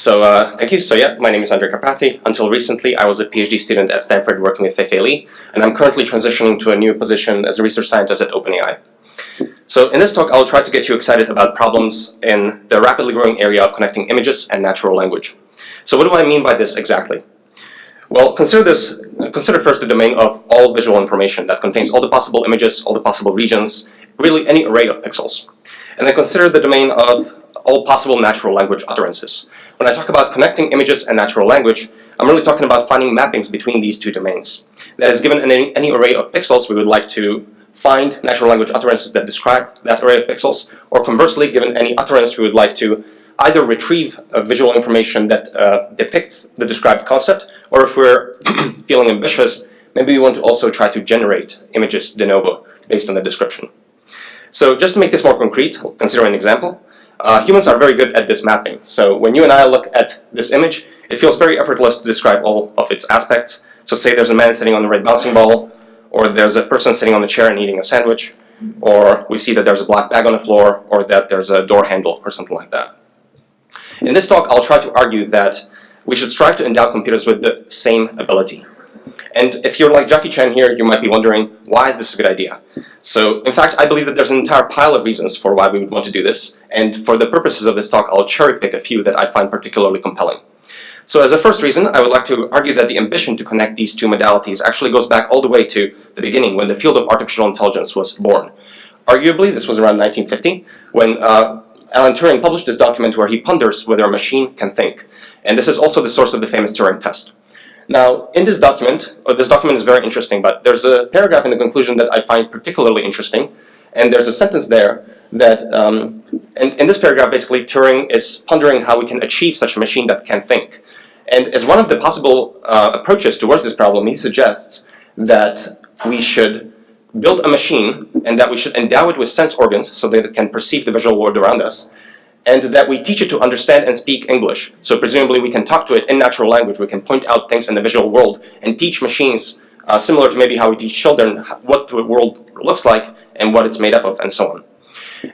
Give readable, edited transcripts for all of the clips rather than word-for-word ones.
Thank you. So yeah, my name is Andrej Karpathy. Until recently, I was a PhD student at Stanford working with Fei-Fei Li, and I'm currently transitioning to a new position as a research scientist at OpenAI. So in this talk, I'll try to get you excited about problems in the rapidly growing area of connecting images and natural language. So what do I mean by this exactly? Well, consider first the domain of all visual information that contains all the possible images, all the possible regions, really any array of pixels. And then consider the domain of all possible natural language utterances. When I talk about connecting images and natural language, I'm really talking about finding mappings between these two domains. That is, given any array of pixels, we would like to find natural language utterances that describe that array of pixels, or conversely, given any utterance, we would like to either retrieve visual information that depicts the described concept, or if we're feeling ambitious, maybe we want to also try to generate images de novo based on the description. So just to make this more concrete, consider an example. Humans are very good at this mapping. So when you and I look at this image, it feels very effortless to describe all of its aspects. So say there's a man sitting on a red bouncing ball, or there's a person sitting on a chair and eating a sandwich, or we see that there's a black bag on the floor, or that there's a door handle, or something like that. In this talk, I'll try to argue that we should strive to endow computers with the same ability. And if you're like Jackie Chan here, you might be wondering, why is this a good idea? So, in fact, I believe that there's an entire pile of reasons for why we would want to do this. And for the purposes of this talk, I'll cherry pick a few that I find particularly compelling. So as a first reason, I would like to argue that the ambition to connect these two modalities actually goes back all the way to the beginning, when the field of artificial intelligence was born. Arguably, this was around 1950, when Alan Turing published this document where he ponders whether a machine can think. And this is also the source of the famous Turing test. Now, in this document is very interesting, but there's a paragraph in the conclusion that I find particularly interesting, and there's a sentence there that, and in this paragraph, basically, Turing is pondering how we can achieve such a machine that can think. And as one of the possible approaches towards this problem, he suggests that we should build a machine and that we should endow it with sense organs so that it can perceive the visual world around us, and that we teach it to understand and speak English. So presumably we can talk to it in natural language, we can point out things in the visual world and teach machines, similar to maybe how we teach children what the world looks like and what it's made up of and so on.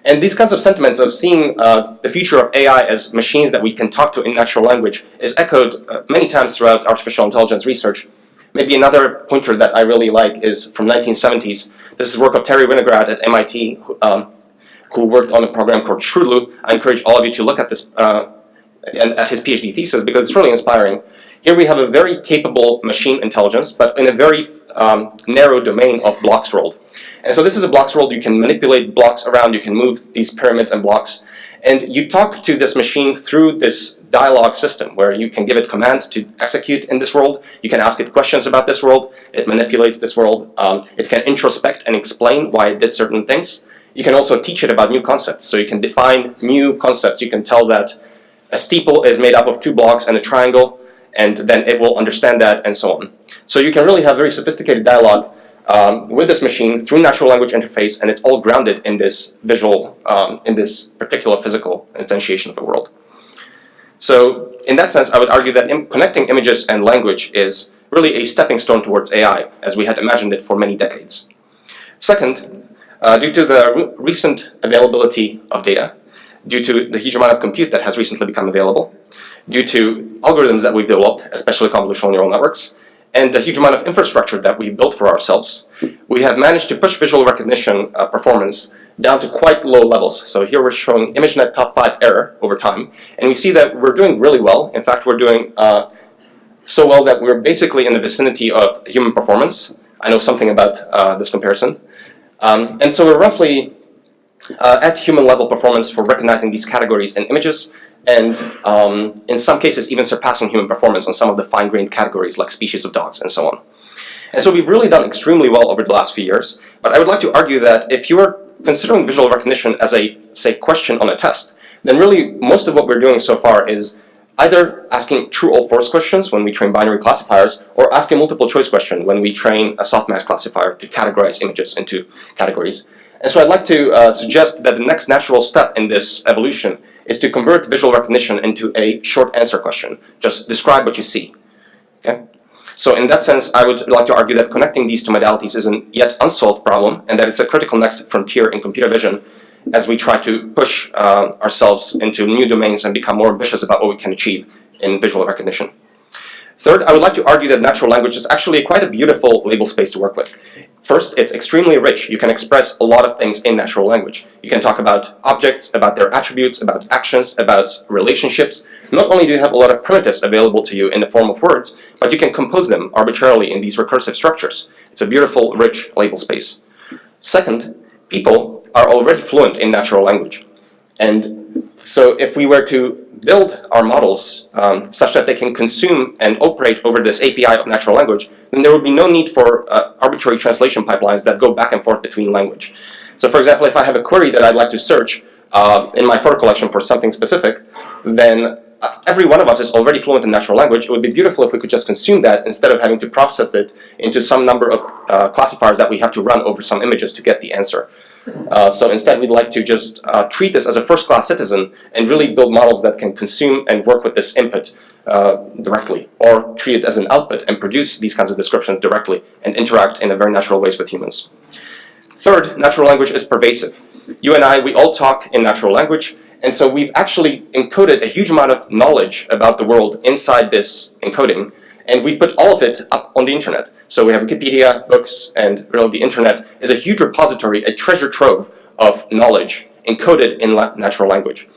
And these kinds of sentiments of seeing the future of AI as machines that we can talk to in natural language is echoed many times throughout artificial intelligence research. Maybe another pointer that I really like is from 1970s. This is work of Terry Winograd at MIT, who worked on a program called Shrewdlu. I encourage all of you to look at this and at his PhD thesis because it's really inspiring. Here we have a very capable machine intelligence, but in a very narrow domain of blocks rolled. And so this is a blocks world. You can manipulate blocks around, you can move these pyramids and blocks, and you talk to this machine through this dialogue system where you can give it commands to execute in this world, you can ask it questions about this world, it manipulates this world, it can introspect and explain why it did certain things. You can also teach it about new concepts, so you can define new concepts. You can tell that a steeple is made up of two blocks and a triangle, and then it will understand that, and so on. So you can really have very sophisticated dialogue with this machine through natural language interface, and it's all grounded in this visual, in this particular physical instantiation of the world. So in that sense, I would argue that connecting images and language is really a stepping stone towards AI, as we had imagined it for many decades. Second, due to the recent availability of data, due to the huge amount of compute that has recently become available, due to algorithms that we've developed, especially convolutional neural networks, and the huge amount of infrastructure that we've built for ourselves, we have managed to push visual recognition performance down to quite low levels. So here we're showing ImageNet top 5 error over time, and we see that we're doing really well. In fact, we're doing so well that we're basically in the vicinity of human performance. I know something about this comparison. And so we're roughly at human level performance for recognizing these categories in images, and in some cases even surpassing human performance on some of the fine-grained categories like species of dogs and so on. And so we've really done extremely well over the last few years, but I would like to argue that if you are considering visual recognition as a, say, question on a test, then really most of what we're doing so far is either asking true or false questions when we train binary classifiers, or asking multiple choice question when we train a softmax classifier to categorize images into categories. And so I'd like to suggest that the next natural step in this evolution is to convert visual recognition into a short answer question. Just describe what you see. Okay? So in that sense, I would like to argue that connecting these two modalities is a yet unsolved problem, and that it's a critical next frontier in computer vision, as we try to push ourselves into new domains and become more ambitious about what we can achieve in visual recognition. Third, I would like to argue that natural language is actually quite a beautiful label space to work with. First, it's extremely rich. You can express a lot of things in natural language. You can talk about objects, about their attributes, about actions, about relationships. Not only do you have a lot of primitives available to you in the form of words, but you can compose them arbitrarily in these recursive structures. It's a beautiful, rich label space. Second, people are already fluent in natural language. And so if we were to build our models such that they can consume and operate over this API of natural language, then there would be no need for arbitrary translation pipelines that go back and forth between language. So for example, if I have a query that I'd like to search in my photo collection for something specific, then every one of us is already fluent in natural language. It would be beautiful if we could just consume that instead of having to process it into some number of classifiers that we have to run over some images to get the answer. So instead, we'd like to just treat this as a first-class citizen and really build models that can consume and work with this input directly, or treat it as an output and produce these kinds of descriptions directly and interact in a very natural ways with humans. Third, natural language is pervasive. You and I, we all talk in natural language, and so we've actually encoded a huge amount of knowledge about the world inside this encoding, and we put all of it up on the internet. So we have Wikipedia, books, and really the internet is a huge repository, a treasure trove of knowledge encoded in natural language.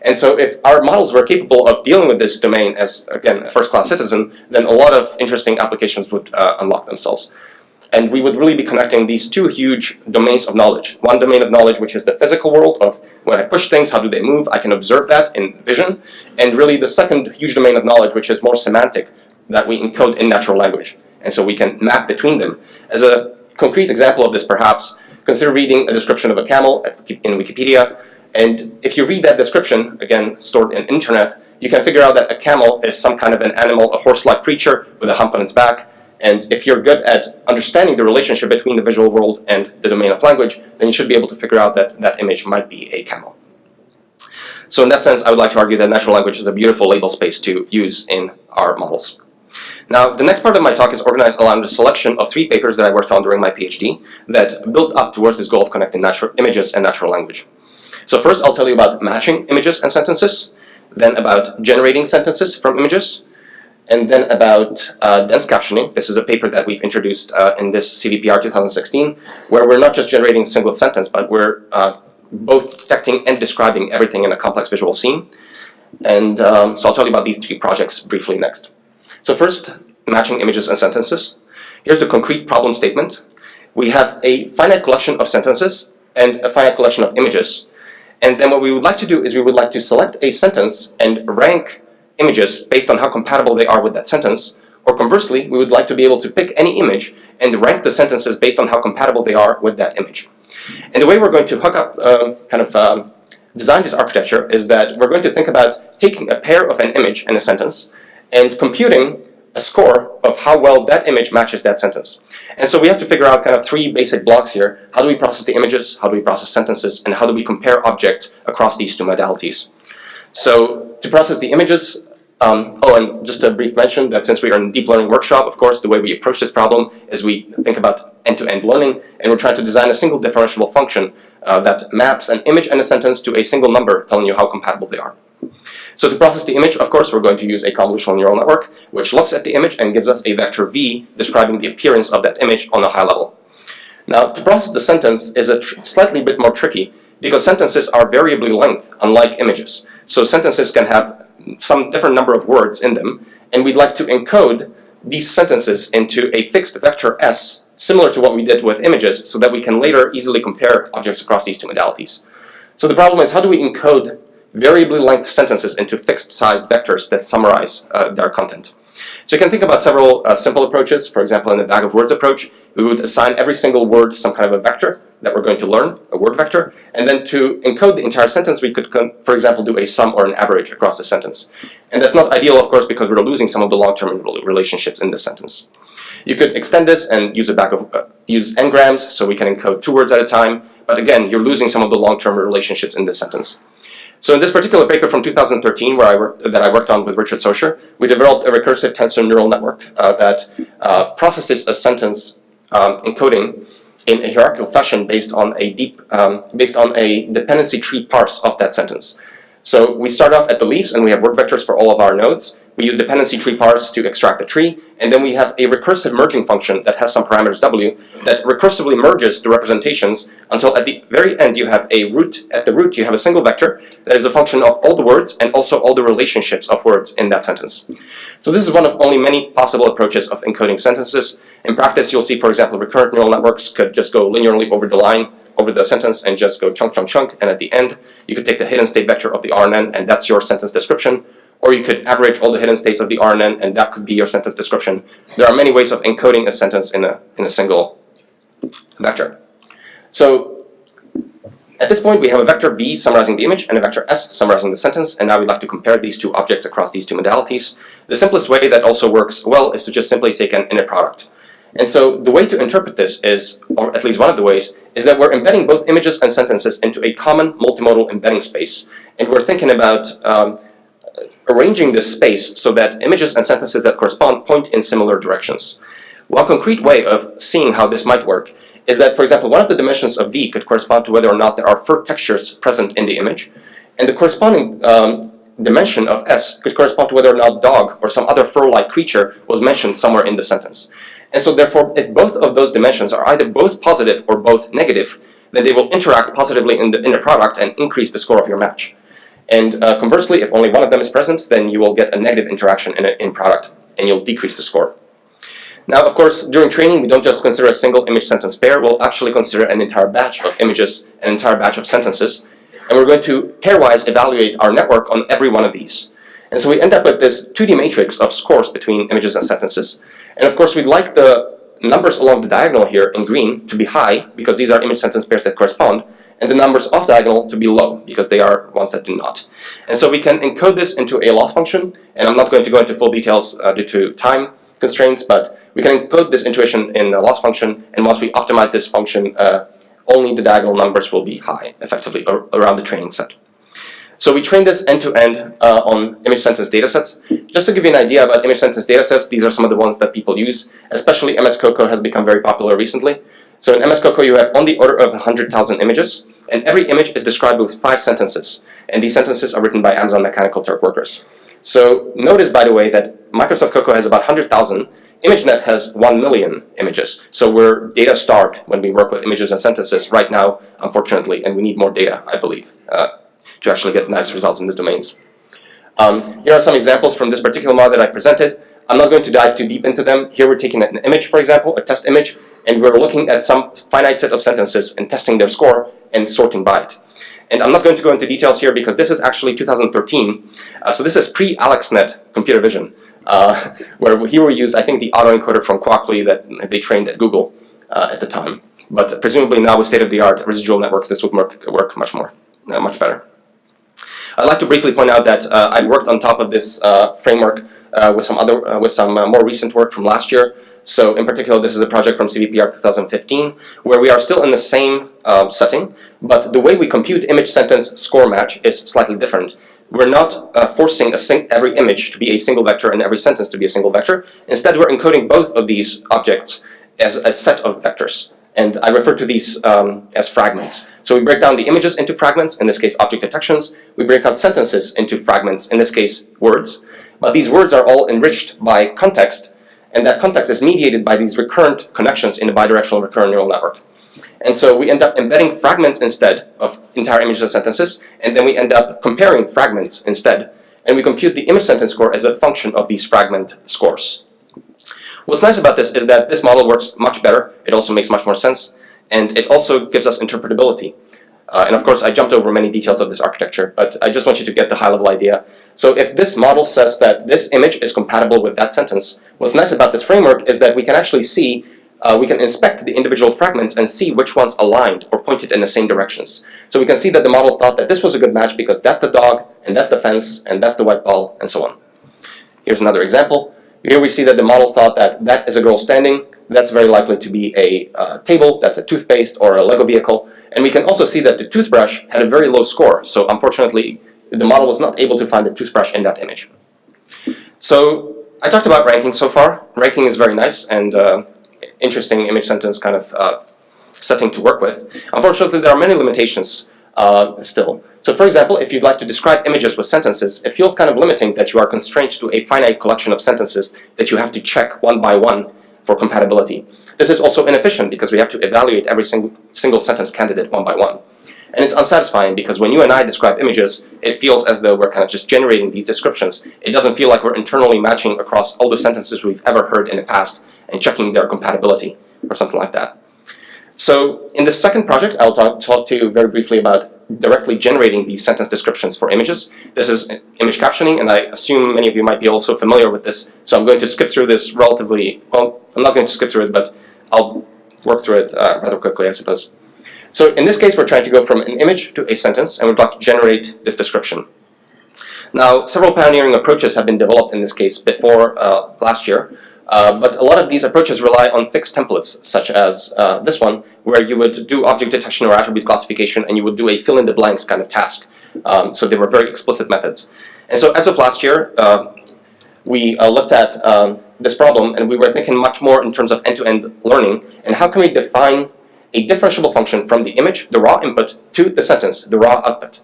And so if our models were capable of dealing with this domain as, again, a first-class citizen, then a lot of interesting applications would unlock themselves. And we would really be connecting these two huge domains of knowledge. One domain of knowledge, which is the physical world of when I push things, how do they move? I can observe that in vision. And really the second huge domain of knowledge, which is more semantic, that we encode in natural language. And so we can map between them. As a concrete example of this, perhaps, consider reading a description of a camel in Wikipedia. And if you read that description, again, stored in internet, you can figure out that a camel is some kind of an animal, a horse-like creature with a hump on its back. And if you're good at understanding the relationship between the visual world and the domain of language, then you should be able to figure out that that image might be a camel. So in that sense, I would like to argue that natural language is a beautiful label space to use in our models. Now, the next part of my talk is organized around a selection of 3 papers that I worked on during my PhD that built up towards this goal of connecting images and natural language. So first, I'll tell you about matching images and sentences, then about generating sentences from images, and then about dense captioning. This is a paper that we've introduced in this CVPR 2016, where we're not just generating a single sentence, but we're both detecting and describing everything in a complex visual scene. And so I'll tell you about these 3 projects briefly next. So first, matching images and sentences. Here's the concrete problem statement. We have a finite collection of sentences and a finite collection of images. And then what we would like to do is we would like to select a sentence and rank images based on how compatible they are with that sentence. Or conversely, we would like to be able to pick any image and rank the sentences based on how compatible they are with that image. And the way we're going to hook up, design this architecture is that we're going to think about taking a pair of an image and a sentence and computing a score of how well that image matches that sentence. And so we have to figure out kind of 3 basic blocks here. How do we process the images? How do we process sentences? And how do we compare objects across these 2 modalities? So to process the images, and just a brief mention that since we are in a deep learning workshop, of course, the way we approach this problem is we think about end-to-end learning, and we're trying to design a single differentiable function that maps an image and a sentence to a single number telling you how compatible they are. So to process the image, of course, we're going to use a convolutional neural network, which looks at the image and gives us a vector v describing the appearance of that image on a high level. Now, to process the sentence is slightly bit more tricky because sentences are variably length, unlike images. So sentences can have some different number of words in them, and we'd like to encode these sentences into a fixed vector s, similar to what we did with images, so that we can later easily compare objects across these 2 modalities. So the problem is, how do we encode variably length sentences into fixed-sized vectors that summarize their content? So you can think about several simple approaches. For example, in the bag of words approach, we would assign every single word some kind of a vector that we're going to learn, a word vector, and then to encode the entire sentence, we could, for example, do a sum or an average across the sentence. And that's not ideal, of course, because we're losing some of the long-term relationships in this sentence. You could extend this and use a bag of use n-grams, so we can encode 2 words at a time. But again, you're losing some of the long-term relationships in this sentence. So in this particular paper from 2013, that I worked on with Richard Socher, we developed a recursive tensor neural network that processes a sentence encoding in a hierarchical fashion based on a dependency tree parse of that sentence. So we start off at the leaves, and we have word vectors for all of our nodes. We use dependency tree parse to extract the tree, and then we have a recursive merging function that has some parameters w that recursively merges the representations until at the very end you have a root. At the root you have a single vector that is a function of all the words and also all the relationships of words in that sentence. So this is one of only many possible approaches of encoding sentences. In practice, you'll see, for example, recurrent neural networks could just go linearly over the line, over the sentence, and just go chunk, chunk, chunk, and at the end, you could take the hidden state vector of the RNN, and that's your sentence description, or you could average all the hidden states of the RNN, and that could be your sentence description. There are many ways of encoding a sentence in a single vector. So at this point, we have a vector v summarizing the image and a vector s summarizing the sentence, and now we'd like to compare these two objects across these two modalities. The simplest way that also works well is to just simply take an inner product. And so the way to interpret this is, or at least one of the ways, is that we're embedding both images and sentences into a common multimodal embedding space. And we're thinking about arranging this space so that images and sentences that correspond point in similar directions. One concrete way of seeing how this might work is that, for example, one of the dimensions of v could correspond to whether or not there are fur textures present in the image, and the corresponding dimension of s could correspond to whether or not dog or some other fur-like creature was mentioned somewhere in the sentence. And so therefore, if both of those dimensions are either both positive or both negative, then they will interact positively in the inner product and increase the score of your match. And conversely, if only one of them is present, then you will get a negative interaction in product, and you'll decrease the score. Now, of course, during training, we don't just consider a single image-sentence pair. We'll actually consider an entire batch of images, an entire batch of sentences, and we're going to pairwise evaluate our network on every one of these. And so we end up with this 2D matrix of scores between images and sentences. And of course, we'd like the numbers along the diagonal here in green to be high, because these are image-sentence pairs that correspond, and the numbers off diagonal to be low, because they are ones that do not. And so we can encode this into a loss function, and I'm not going to go into full details due to time constraints, but we can encode this intuition in a loss function, and once we optimize this function, only the diagonal numbers will be high, effectively, around the training set. So we train this end-to-end on image-sentence datasets. Just to give you an idea about image-sentence datasets, these are some of the ones that people use. Especially MS COCO has become very popular recently. So in MS COCO, you have on the order of 100,000 images, and every image is described with 5 sentences. And these sentences are written by Amazon Mechanical Turk workers. So notice, by the way, that Microsoft COCO has about 100,000. ImageNet has 1 million images. So we're data starved when we work with images and sentences right now, unfortunately, and we need more data, I believe, to actually get nice results in these domains. Here are some examples from this particular model that I presented. I'm not going to dive too deep into them. Here we're taking an image, for example, a test image, and we're looking at some finite set of sentences and testing their score and sorting by it. And I'm not going to go into details here because this is actually 2013. So this is pre-AlexNet computer vision, where here we use, I think, the autoencoder from Quackly that they trained at Google at the time. But presumably now with state-of-the-art residual networks, this would work much better. I'd like to briefly point out that I've worked on top of this framework with some more recent work from last year. So in particular, this is a project from CVPR 2015, where we are still in the same setting, but the way we compute image-sentence score match is slightly different. We're not forcing every image to be a single vector and every sentence to be a single vector. Instead, we're encoding both of these objects as a set of vectors. And I refer to these as fragments. So we break down the images into fragments, in this case object detections. We break out sentences into fragments, in this case words. But these words are all enriched by context, and that context is mediated by these recurrent connections in the bidirectional recurrent neural network. And so we end up embedding fragments instead of entire images and sentences, and then we end up comparing fragments instead. And we compute the image sentence score as a function of these fragment scores. What's nice about this is that this model works much better. It also makes much more sense, and it also gives us interpretability. And of course, I jumped over many details of this architecture, but I just want you to get the high-level idea. So if this model says that this image is compatible with that sentence, what's nice about this framework is that we can actually see, we can inspect the individual fragments and see which ones aligned or pointed in the same directions. So we can see that the model thought that this was a good match because that's the dog, and that's the fence, and that's the white ball, and so on. Here's another example. Here we see that the model thought that that is a girl standing. That's very likely to be a table, that's a toothpaste, or a Lego vehicle. And we can also see that the toothbrush had a very low score. So unfortunately, the model was not able to find a toothbrush in that image. So I talked about ranking so far. Ranking is very nice and interesting image sentence kind of setting to work with, unfortunately there are many limitations still. So for example, if you'd like to describe images with sentences, it feels kind of limiting that you are constrained to a finite collection of sentences that you have to check one by one for compatibility. This is also inefficient because we have to evaluate every single sentence candidate one by one. And it's unsatisfying because when you and I describe images, it feels as though we're kind of just generating these descriptions. It doesn't feel like we're internally matching across all the sentences we've ever heard in the past and checking their compatibility or something like that. So in the second project, I'll talk to you very briefly about directly generating these sentence descriptions for images. This is image captioning, and I assume many of you might be also familiar with this. So I'm going to skip through this relatively, well, I'm not going to skip through it, but I'll work through it rather quickly, I suppose. So in this case, we're trying to go from an image to a sentence, and we'd like to generate this description. Now, several pioneering approaches have been developed in this case before last year. But a lot of these approaches rely on fixed templates, such as this one, where you would do object detection or attribute classification, and you would do a fill-in-the-blanks kind of task. So they were very explicit methods. And so as of last year, we looked at this problem, and we were thinking much more in terms of end-to-end learning, and how can we define a differentiable function from the image, the raw input, to the sentence, the raw output.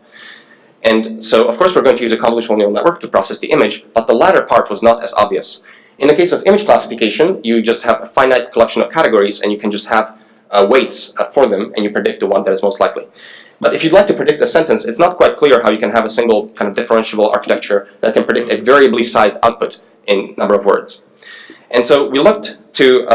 And so, of course, we're going to use a convolutional neural network to process the image, but the latter part was not as obvious. In the case of image classification, you just have a finite collection of categories, and you can just have weights for them, and you predict the one that is most likely. But if you'd like to predict a sentence, it's not quite clear how you can have a single kind of differentiable architecture that can predict a variably sized output in number of words. And so we looked to,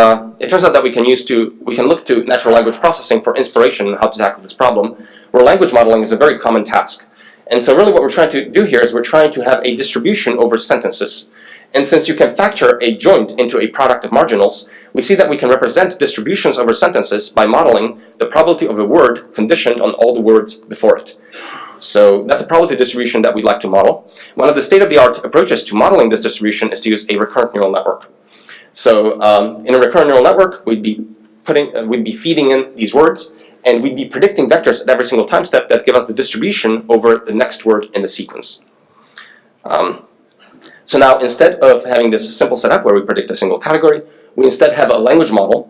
it turns out that we can look to natural language processing for inspiration on how to tackle this problem, where language modeling is a very common task. And so really what we're trying to do here is we're trying to have a distribution over sentences. And since you can factor a joint into a product of marginals, we see that we can represent distributions over sentences by modeling the probability of a word conditioned on all the words before it. So that's a probability distribution that we'd like to model. One of the state-of-the-art approaches to modeling this distribution is to use a recurrent neural network. So in a recurrent neural network, we'd be feeding in these words, and we'd be predicting vectors at every single time step that give us the distribution over the next word in the sequence. So now, instead of having this simple setup where we predict a single category, we instead have a language model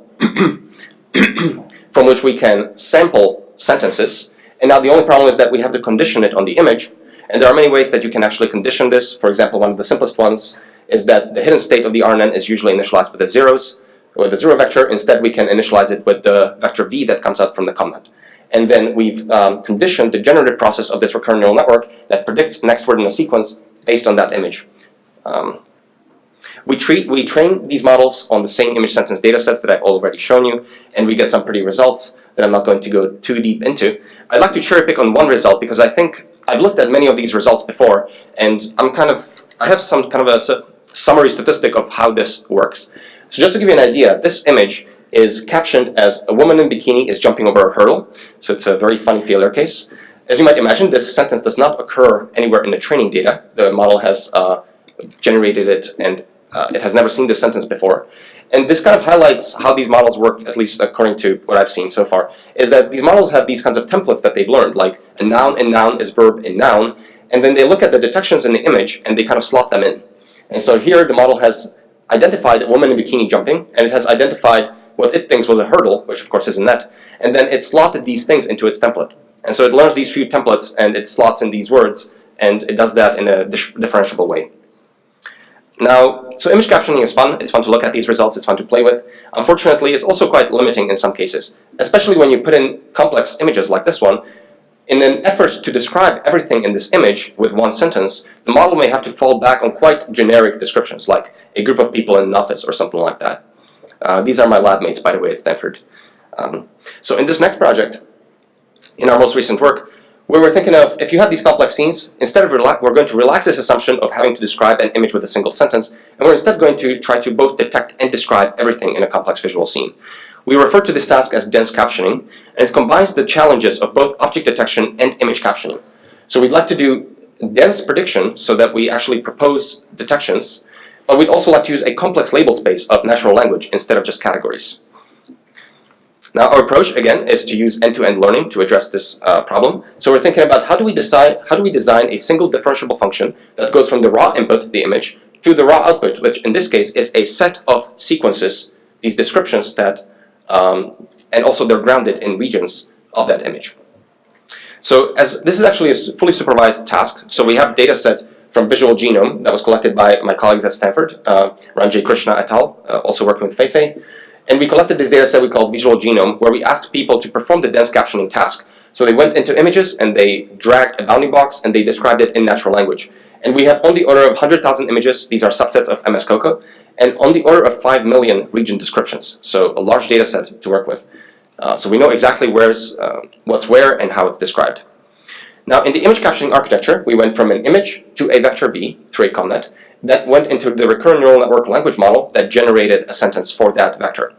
from which we can sample sentences. And now the only problem is that we have to condition it on the image. And there are many ways that you can actually condition this. For example, one of the simplest ones is that the hidden state of the RNN is usually initialized with the zeros, with the zero vector. Instead, we can initialize it with the vector v that comes out from the comnot. And then we've conditioned the generative process of this recurrent neural network that predicts the next word in a sequence based on that image. We train these models on the same image sentence datasets that I've already shown you, and we get some pretty results that I'm not going to go too deep into. I'd like to cherry pick on one result because I think I've looked at many of these results before, and I have some kind of a summary statistic of how this works. So just to give you an idea, this image is captioned as a woman in bikini is jumping over a hurdle. So it's a very funny failure case. As you might imagine, this sentence does not occur anywhere in the training data. The model has generated it, and it has never seen this sentence before. And this kind of highlights how these models work, at least according to what I've seen so far, is that these models have these kinds of templates that they've learned, like a noun in noun is verb in noun, and then they look at the detections in the image and they kind of slot them in. And so here the model has identified a woman in bikini jumping, and it has identified what it thinks was a hurdle, which of course is a net, and then it slotted these things into its template. And so it learns these few templates and it slots in these words, and it does that in a differentiable way. Now, so image captioning is fun. It's fun to look at these results. It's fun to play with. Unfortunately, it's also quite limiting in some cases, especially when you put in complex images like this one. In an effort to describe everything in this image with one sentence, the model may have to fall back on quite generic descriptions, like a group of people in an office or something like that. These are my lab mates, by the way, at Stanford. So in this next project, in our most recent work, we were thinking of, if you have these complex scenes, instead of we're going to relax this assumption of having to describe an image with a single sentence, and we're instead going to try to both detect and describe everything in a complex visual scene. We refer to this task as dense captioning, and it combines the challenges of both object detection and image captioning. So we'd like to do dense prediction so that we actually propose detections, but we'd also like to use a complex label space of natural language instead of just categories. Now, our approach, again, is to use end-to-end learning to address this problem. So we're thinking about how do we design a single differentiable function that goes from the raw input, the image, to the raw output, which in this case is a set of sequences, these descriptions that and also they're grounded in regions of that image. So as this is actually a fully supervised task, so we have data set from visual genome that was collected by my colleagues at Stanford, Ranjay Krishna et al., also working with Feifei. And we collected this data set we call visual genome, where we asked people to perform the dense captioning task. So they went into images and they dragged a bounding box and they described it in natural language. And we have on the order of 100,000 images, these are subsets of MS COCO, and on the order of 5 million region descriptions. So a large data set to work with. So we know exactly what's where and how it's described. Now in the image captioning architecture, we went from an image to a vector V through a CONNET that went into the recurrent neural network language model that generated a sentence for that vector.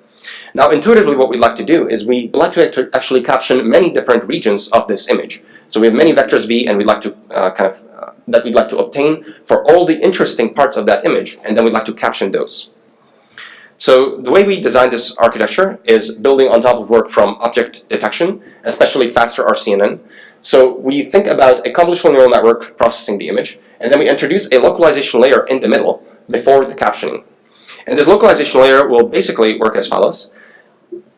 Now intuitively what we'd like to do is we'd like to actually caption many different regions of this image. So we have many vectors V and we'd like to that we'd like to obtain for all the interesting parts of that image, and then we'd like to caption those. So the way we designed this architecture is building on top of work from object detection, especially faster RCNN. So we think about a convolutional neural network processing the image, and then we introduce a localization layer in the middle before the captioning. And this localization layer will basically work as follows.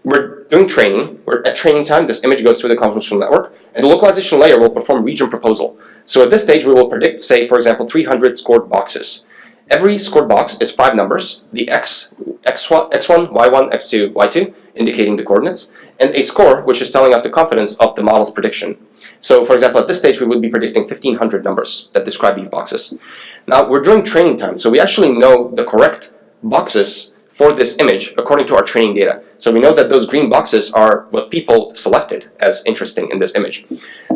We're doing training. We're at training time. This image goes through the convolutional network, and the localization layer will perform region proposal. So at this stage, we will predict, say, for example, 300 scored boxes. Every scored box is 5 numbers, the x1, y1, x2, y2, indicating the coordinates, and a score, which is telling us the confidence of the model's prediction. So, for example, at this stage, we would be predicting 1,500 numbers that describe these boxes. Now, we're during training time, so we actually know the correct boxes for this image according to our training data. So we know that those green boxes are what people selected as interesting in this image.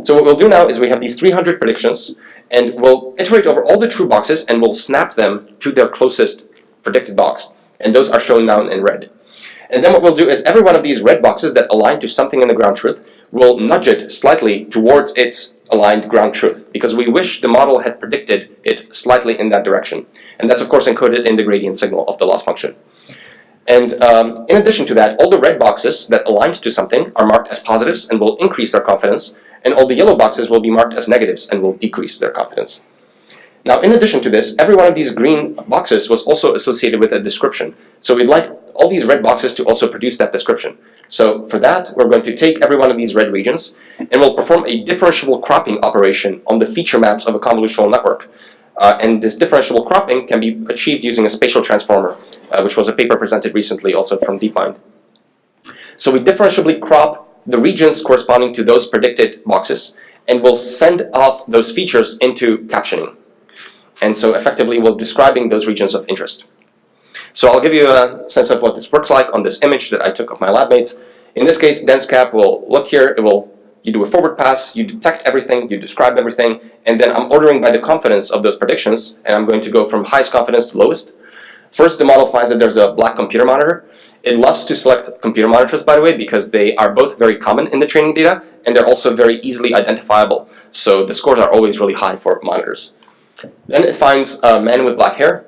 So what we'll do now is we have these 300 predictions, and we'll iterate over all the true boxes and we'll snap them to their closest predicted box. And those are shown now in red. And then what we'll do is every one of these red boxes that align to something in the ground truth, we'll nudge it slightly towards its aligned ground truth, because we wish the model had predicted it slightly in that direction. And that's of course encoded in the gradient signal of the loss function. And in addition to that, all the red boxes that aligned to something are marked as positives and will increase their confidence, and all the yellow boxes will be marked as negatives and will decrease their confidence. Now, in addition to this, every one of these green boxes was also associated with a description. So we'd like all these red boxes to also produce that description. So for that, we're going to take every one of these red regions and we'll perform a differentiable cropping operation on the feature maps of a convolutional network. And this differentiable cropping can be achieved using a spatial transformer, which was a paper presented recently also from DeepMind. So we differentiably crop the regions corresponding to those predicted boxes, and we'll send off those features into captioning. And so effectively we're describing those regions of interest. So I'll give you a sense of what this works like on this image that I took of my lab mates. In this case, DenseCap will look here, you do a forward pass, you detect everything, you describe everything, and then I'm ordering by the confidence of those predictions, and I'm going to go from highest confidence to lowest. First, the model finds that there's a black computer monitor. It loves to select computer monitors, by the way, because they are both very common in the training data, and they're also very easily identifiable. So the scores are always really high for monitors. Then it finds a man with black hair.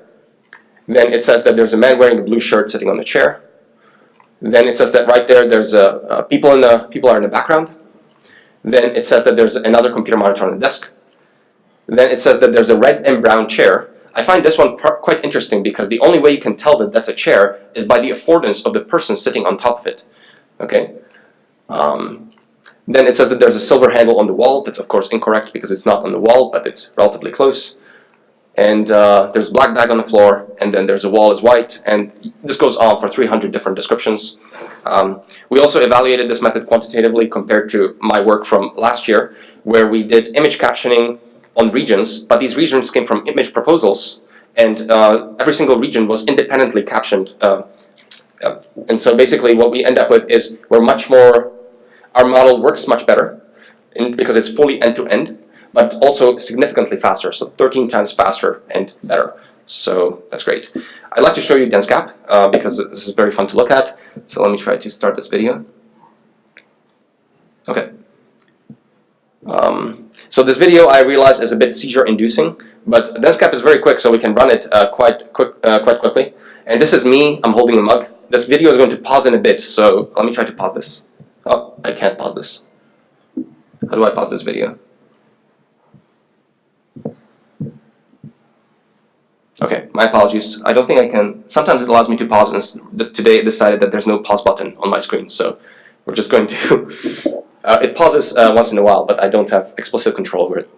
Then it says that there's a man wearing a blue shirt sitting on a chair. Then it says that right there, there's people are in the background. Then it says that there's another computer monitor on the desk. Then it says that there's a red and brown chair. I find this one quite interesting because the only way you can tell that that's a chair is by the affordance of the person sitting on top of it. Okay. Then it says that there's a silver handle on the wall. That's of course incorrect because it's not on the wall, but it's relatively close. And there's a black bag on the floor, and then there's a wall is white, and this goes on for 300 different descriptions. We also evaluated this method quantitatively compared to my work from last year, where we did image captioning on regions, but these regions came from image proposals, and every single region was independently captioned. And so basically what we end up with is our model works much better because it's fully end-to-end, but also significantly faster, so 13 times faster and better. So that's great. I'd like to show you DenseCap because this is very fun to look at. So let me try to start this video. Okay. So this video I realize is a bit seizure-inducing, but DenseCap is very quick, so we can run it quite quickly. And this is me. I'm holding a mug. This video is going to pause in a bit, so let me try to pause this. Oh, I can't pause this. How do I pause this video? Okay, my apologies. I don't think I can. Sometimes it allows me to pause, and today it decided that there's no pause button on my screen, so which is going to, it pauses once in a while, but I don't have explicit control over it.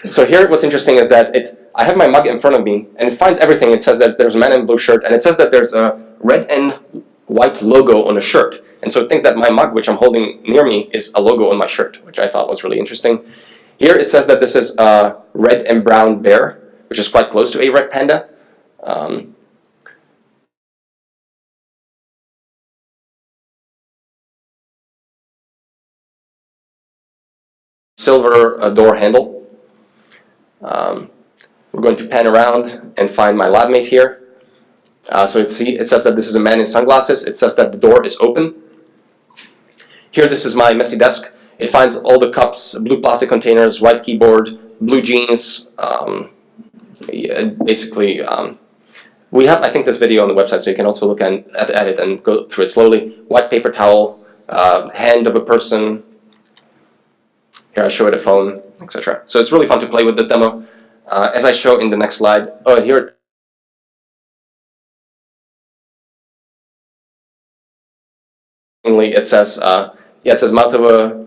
So here what's interesting is that I have my mug in front of me, and it finds everything. It says that there's a man in a blue shirt, and it says that there's a red and white logo on a shirt. And so it thinks that my mug, which I'm holding near me, is a logo on my shirt, which I thought was really interesting. Here it says that this is a red and brown bear, which is quite close to a red panda. Silver door handle. We're going to pan around and find my lab mate here. So it says that this is a man in sunglasses. It says that the door is open. Here, this is my messy desk. It finds all the cups, blue plastic containers, white keyboard, blue jeans. Basically, we have, I think, this video on the website, so you can also look at it and go through it slowly. White paper towel, hand of a person. Here I show it a phone, etc. So it's really fun to play with this demo. As I show in the next slide, here it says it says mouth of a,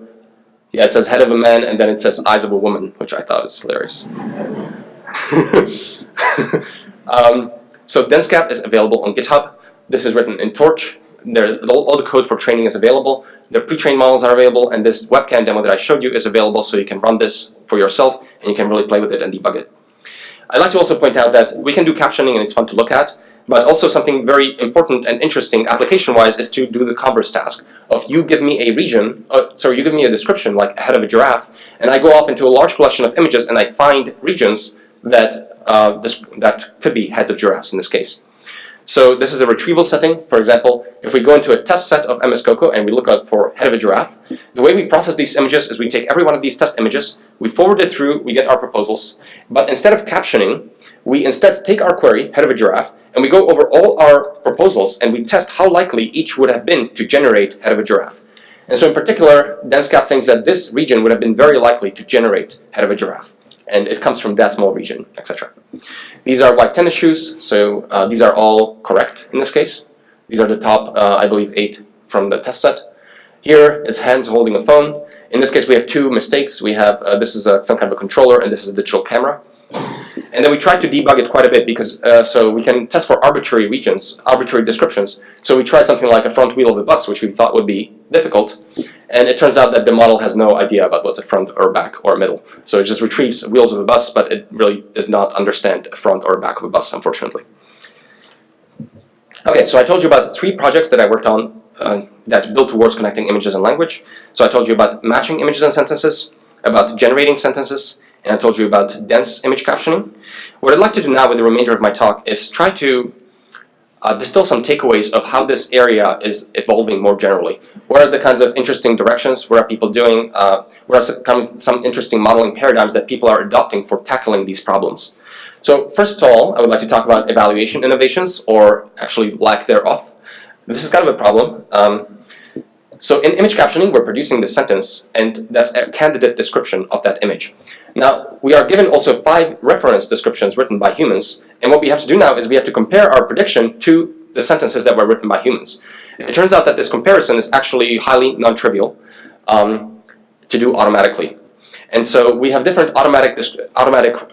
it says head of a man, and then it says eyes of a woman, which I thought was hilarious. So DenseCap is available on GitHub. This is written in Torch. All the code for training is available. The pre-trained models are available, and this webcam demo that I showed you is available, so you can run this for yourself, and you can really play with it and debug it. I'd like to also point out that we can do captioning, and it's fun to look at, but also something very important and interesting application-wise is to do the converse task of you give me a region, you give me a description like a head of a giraffe, and I go off into a large collection of images and I find regions that that could be heads of giraffes in this case. So this is a retrieval setting. For example, if we go into a test set of MS Coco and we look out for head of a giraffe, the way we process these images is we take every one of these test images, we forward it through, we get our proposals, but instead of captioning, we instead take our query, head of a giraffe, and we go over all our proposals and we test how likely each would have been to generate head of a giraffe. And so in particular, DenseCap thinks that this region would have been very likely to generate head of a giraffe. And it comes from that small region, etc. These are white tennis shoes, so these are all correct in this case. These are the top, I believe, 8 from the test set. Here, it's hands holding a phone. In this case, we have 2 mistakes. We have, this is some kind of a controller, and this is a digital camera. And then we tried to debug it quite a bit, because so we can test for arbitrary regions, arbitrary descriptions. So we tried something like a front wheel of a bus, which we thought would be difficult. And it turns out that the model has no idea about what's a front or back or a middle. So it just retrieves wheels of a bus, but it really does not understand a front or back of a bus, unfortunately. Okay, so I told you about 3 projects that I worked on that built towards connecting images and language. So I told you about matching images and sentences, about generating sentences, and I told you about dense image captioning. What I'd like to do now with the remainder of my talk is try to distill some takeaways of how this area is evolving more generally. What are the kinds of interesting directions? What are people doing? What are some interesting modeling paradigms that people are adopting for tackling these problems? So first of all, I would like to talk about evaluation innovations, or actually lack thereof. This is kind of a problem. So in image captioning, we're producing the sentence, and that's a candidate description of that image. Now, we are given also 5 reference descriptions written by humans, and what we have to do now is we have to compare our prediction to the sentences that were written by humans. It turns out that this comparison is actually highly non-trivial to do automatically. And so we have different automatic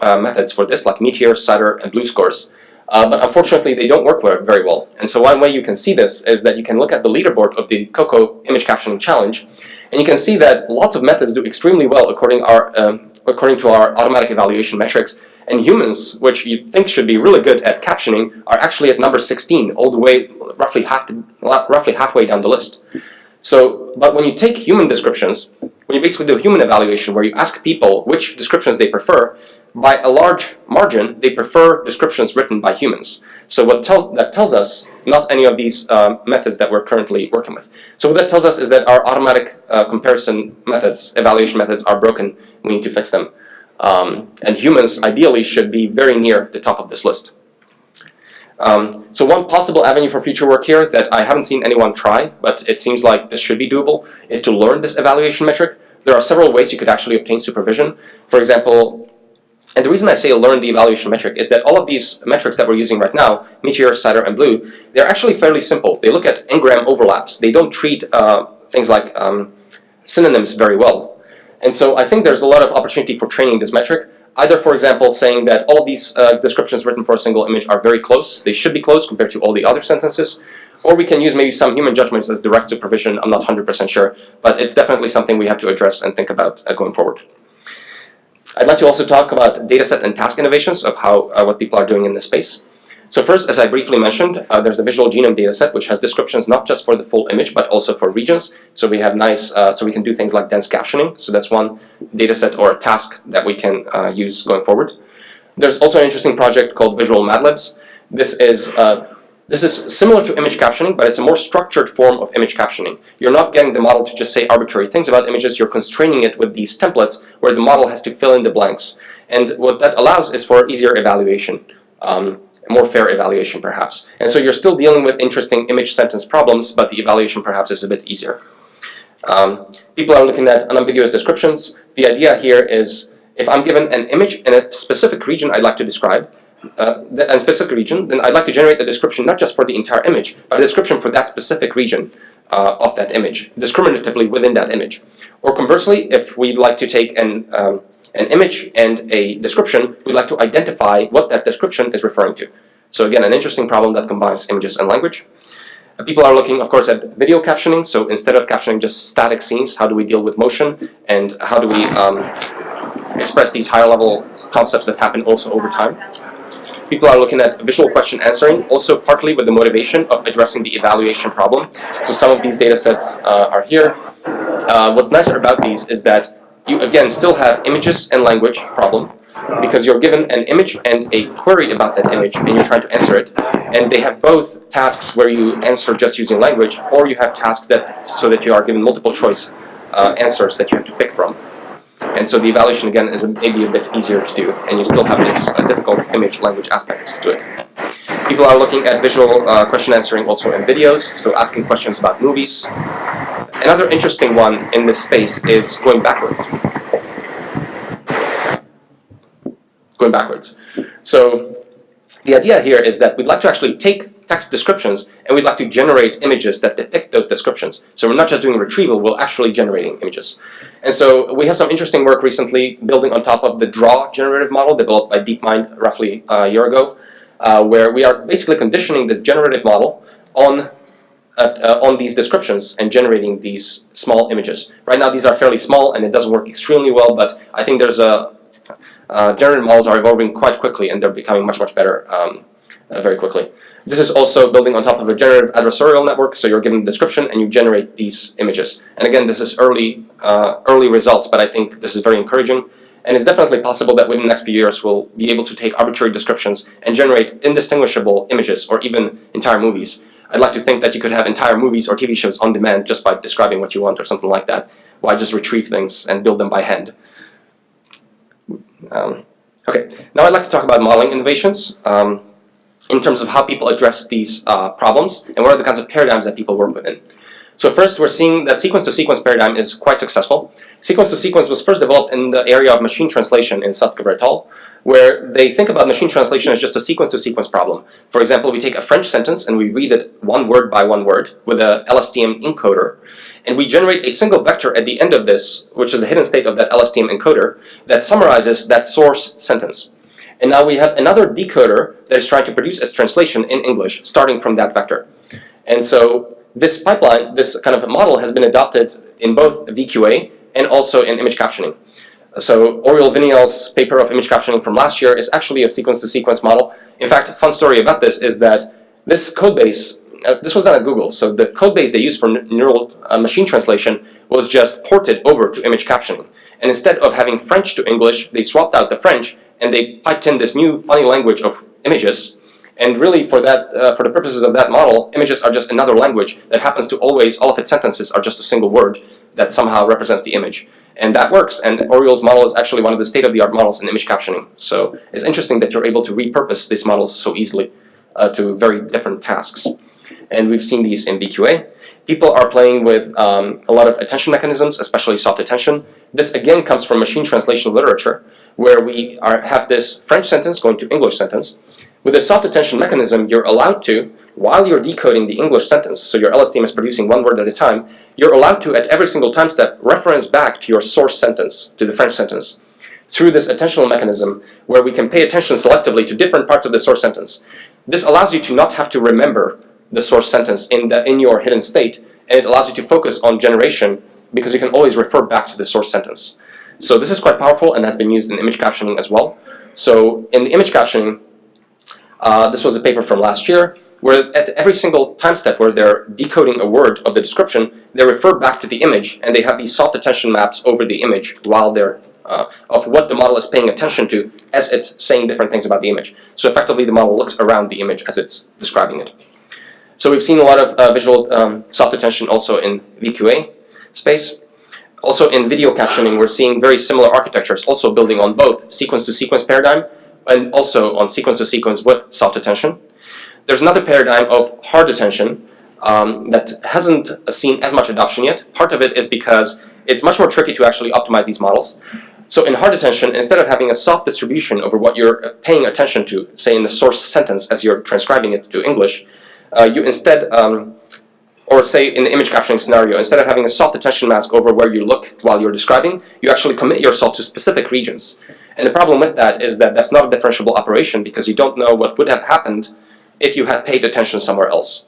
methods for this, like Meteor, Cider, and Blue scores. But unfortunately, they don't work very well. And so one way you can see this is that you can look at the leaderboard of the Coco Image Captioning Challenge, and you can see that lots of methods do extremely well according to our automatic evaluation metrics, and humans, which you think should be really good at captioning, are actually at number 16, all the way roughly halfway down the list. So, but when you take human descriptions, when you basically do a human evaluation where you ask people which descriptions they prefer, by a large margin, they prefer descriptions written by humans. So that tells us not any of these methods that we're currently working with. So what that tells us is that our automatic comparison methods, evaluation methods, are broken. We need to fix them. And humans, ideally, should be very near the top of this list. So one possible avenue for future work here that I haven't seen anyone try, but it seems like this should be doable, is to learn this evaluation metric. There are several ways you could actually obtain supervision. For example, and the reason I say learn the evaluation metric is that all of these metrics that we're using right now, Meteor, Cider, and Blue, they're actually fairly simple. They look at n-gram overlaps. They don't treat things like synonyms very well. And so I think there's a lot of opportunity for training this metric, either, for example, saying that all these descriptions written for a single image are very close, they should be close compared to all the other sentences, or we can use maybe some human judgments as direct supervision. I'm not 100% sure, but it's definitely something we have to address and think about going forward. I'd like to also talk about dataset and task innovations of how what people are doing in this space. So first, as I briefly mentioned, there's the visual genome dataset, which has descriptions not just for the full image, but also for regions. So we have so we can do things like dense captioning. So that's one dataset or a task that we can use going forward. There's also an interesting project called Visual Mad Libs. This is similar to image captioning, but it's a more structured form of image captioning. You're not getting the model to just say arbitrary things about images, you're constraining it with these templates where the model has to fill in the blanks. And what that allows is for easier evaluation. More fair evaluation, perhaps. And so you're still dealing with interesting image sentence problems, but the evaluation perhaps is a bit easier. People are looking at unambiguous descriptions. The idea here is, if I'm given an image in a specific region I'd like to describe, a specific region, then I'd like to generate a description not just for the entire image, but a description for that specific region of that image, discriminatively within that image. Or conversely, if we'd like to take an image and a description, we'd like to identify what that description is referring to. So again, an interesting problem that combines images and language. People are looking, of course, at video captioning. So instead of captioning just static scenes, how do we deal with motion, and how do we express these higher level concepts that happen also over time? People are looking at visual question answering, also partly with the motivation of addressing the evaluation problem. So some of these data sets are here. What's nicer about these is that you, again, still have images and language problem, because you're given an image and a query about that image, and you're trying to answer it. And they have both tasks where you answer just using language, or you have tasks so that you are given multiple choice answers that you have to pick from. And so the evaluation, again, is maybe a bit easier to do, and you still have this difficult image-language aspect to it. People are looking at visual question answering also in videos, so asking questions about movies. Another interesting one in this space is going backwards. So the idea here is that we'd like to actually take text descriptions and we'd like to generate images that depict those descriptions. So we're not just doing retrieval, we're actually generating images. And so we have some interesting work recently building on top of the draw generative model developed by DeepMind roughly a year ago, where we are basically conditioning this generative model on these descriptions and generating these small images. Right now these are fairly small and it doesn't work extremely well, but I think there's generative models are evolving quite quickly and they're becoming much, much better very quickly. This is also building on top of a generative adversarial network, so you're given a description and you generate these images. And again, this is early results, but I think this is very encouraging. And it's definitely possible that within the next few years we'll be able to take arbitrary descriptions and generate indistinguishable images or even entire movies. I'd like to think that you could have entire movies or TV shows on demand just by describing what you want or something like that, while just retrieve things and build them by hand. Okay, now I'd like to talk about modeling innovations in terms of how people address these problems and what are the kinds of paradigms that people work within. So first, we're seeing that sequence-to-sequence paradigm is quite successful. Sequence-to-sequence was first developed in the area of machine translation in Sutskever et al., where they think about machine translation as just a sequence-to-sequence problem. For example, we take a French sentence and we read it one word by one word with a LSTM encoder, and we generate a single vector at the end of this, which is the hidden state of that LSTM encoder, that summarizes that source sentence. And now we have another decoder that is trying to produce its translation in English, starting from that vector. And so this pipeline, this kind of model, has been adopted in both VQA and also in image captioning. So Oriol Viniel's paper of image captioning from last year is actually a sequence-to-sequence model. In fact, a fun story about this is that this code base, this was done at Google, so the code base they used for neural machine translation was just ported over to image captioning. And instead of having French to English, they swapped out the French and they piped in this new funny language of images. And really, for the purposes of that model, images are just another language that happens to always, all of its sentences are just a single word that somehow represents the image. And that works, and Oriol's model is actually one of the state-of-the-art models in image captioning. So it's interesting that you're able to repurpose these models so easily to very different tasks. And we've seen these in VQA. People are playing with a lot of attention mechanisms, especially soft attention. This again comes from machine translation literature, where we have this French sentence going to English sentence. With a soft attention mechanism, you're allowed to, while you're decoding the English sentence, so your LSTM is producing one word at a time, you're allowed to, at every single time step, reference back to your source sentence, to the French sentence, through this attentional mechanism where we can pay attention selectively to different parts of the source sentence. This allows you to not have to remember the source sentence in your hidden state, and it allows you to focus on generation because you can always refer back to the source sentence. So this is quite powerful and has been used in image captioning as well. So in the image captioning, this was a paper from last year, where at every single time step where they're decoding a word of the description, they refer back to the image, and they have these soft attention maps over the image while they're of what the model is paying attention to as it's saying different things about the image. So effectively, the model looks around the image as it's describing it. So we've seen a lot of visual soft attention also in VQA space. Also in video captioning, we're seeing very similar architectures, also building on both sequence-to-sequence paradigm and also on sequence-to-sequence with soft attention. There's another paradigm of hard attention that hasn't seen as much adoption yet. Part of it is because it's much more tricky to actually optimize these models. So in hard attention, instead of having a soft distribution over what you're paying attention to, say in the source sentence as you're transcribing it to English, you instead, or say in the image captioning scenario, instead of having a soft attention mask over where you look while you're describing, you actually commit yourself to specific regions. And the problem with that is that that's not a differentiable operation because you don't know what would have happened if you had paid attention somewhere else.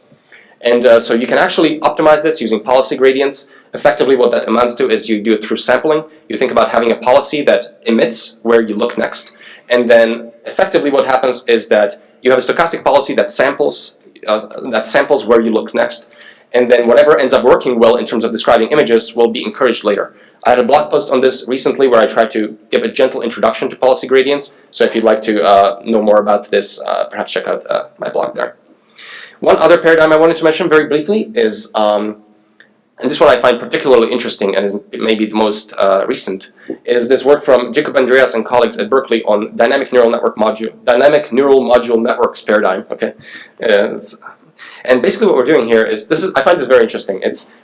And so you can actually optimize this using policy gradients. Effectively, what that amounts to is you do it through sampling. You think about having a policy that emits where you look next. And then effectively what happens is that you have a stochastic policy that samples where you look next. And then whatever ends up working well in terms of describing images will be encouraged later. I had a blog post on this recently where I tried to give a gentle introduction to policy gradients. So if you'd like to know more about this, perhaps check out my blog there. One other paradigm I wanted to mention very briefly is, and this one I find particularly interesting and is maybe the most recent, is this work from Jacob Andreas and colleagues at Berkeley on dynamic neural module networks paradigm. Okay, and basically what we're doing here is I find this very interesting.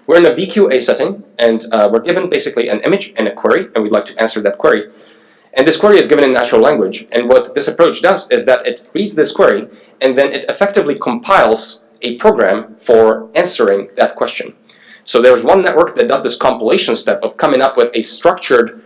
We're in a VQA setting, and we're given basically an image and a query, and we'd like to answer that query. And this query is given in natural language, and what this approach does is that it reads this query, and then it effectively compiles a program for answering that question. So there's one network that does this compilation step of coming up with a structured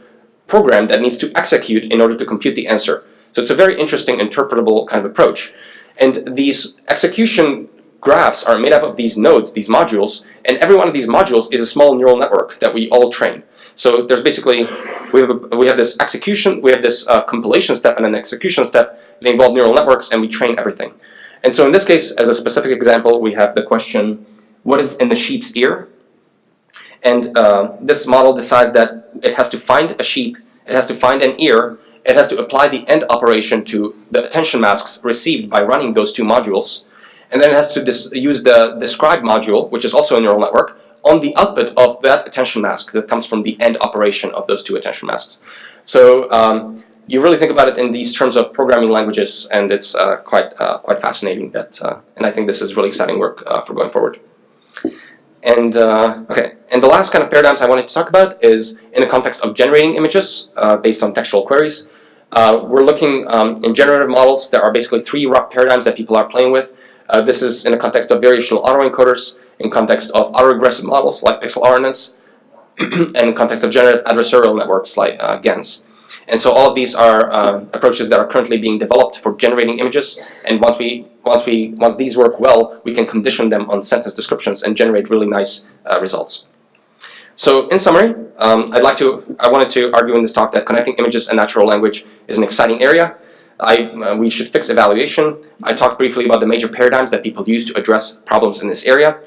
program that needs to execute in order to compute the answer. So it's a very interesting interpretable kind of approach. And these execution graphs are made up of these nodes, these modules, and every one of these modules is a small neural network that we all train. So there's basically, we have this execution, we have this compilation step and an execution step. They involve neural networks, and we train everything. And so in this case, as a specific example, we have the question, what is in the sheep's ear? And this model decides that it has to find a sheep, it has to find an ear, it has to apply the AND operation to the attention masks received by running those two modules, and then it has to use the describe module, which is also a neural network, on the output of that attention mask that comes from the AND operation of those two attention masks. So you really think about it in these terms of programming languages, and it's quite fascinating. And I think this is really exciting work for going forward. And okay, and the last kind of paradigms I wanted to talk about is in the context of generating images based on textual queries. We're looking in generative models. There are basically three rough paradigms that people are playing with. This is in the context of variational autoencoders, in context of autoregressive models like pixel RNNs, and in context of generative adversarial networks like GANs. And so all of these are approaches that are currently being developed for generating images. And once these work well, we can condition them on sentence descriptions and generate really nice results. So in summary, I wanted to argue in this talk that connecting images and natural language is an exciting area. We should fix evaluation. I talked briefly about the major paradigms that people use to address problems in this area.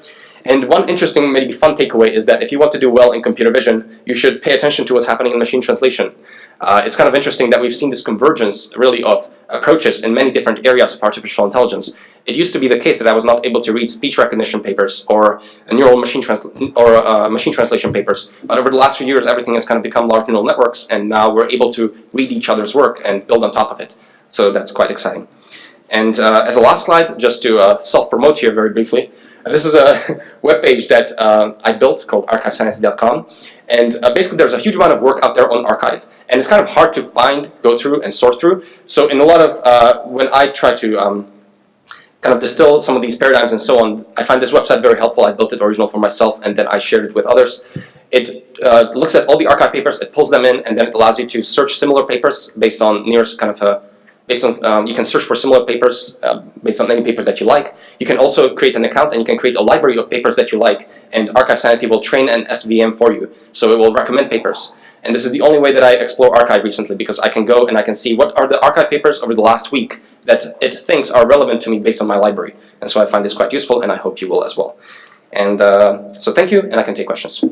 And one interesting, maybe fun takeaway is that if you want to do well in computer vision, you should pay attention to what's happening in machine translation. It's kind of interesting that we've seen this convergence, really, of approaches in many different areas of artificial intelligence. It used to be the case that I was not able to read speech recognition papers or machine translation papers. But over the last few years, everything has kind of become large neural networks, and now we're able to read each other's work and build on top of it. So that's quite exciting. And as a last slide, just to self-promote here very briefly, this is a web page that I built called archivesanity.com. And basically there's a huge amount of work out there on archive, and it's kind of hard to find, go through, and sort through. So in a lot of, when I try to kind of distill some of these paradigms and so on, I find this website very helpful. I built it original for myself, and then I shared it with others. It looks at all the archive papers, it pulls them in, and then it allows you to search similar papers based on nearest kind of based on, you can search for similar papers based on any paper that you like. You can also create an account, and you can create a library of papers that you like, and Archive Sanity will train an SVM for you, so it will recommend papers. And this is the only way that I explore archive recently, because I can go and I can see what are the archive papers over the last week that it thinks are relevant to me based on my library. And so I find this quite useful, and I hope you will as well. And so thank you, and I can take questions.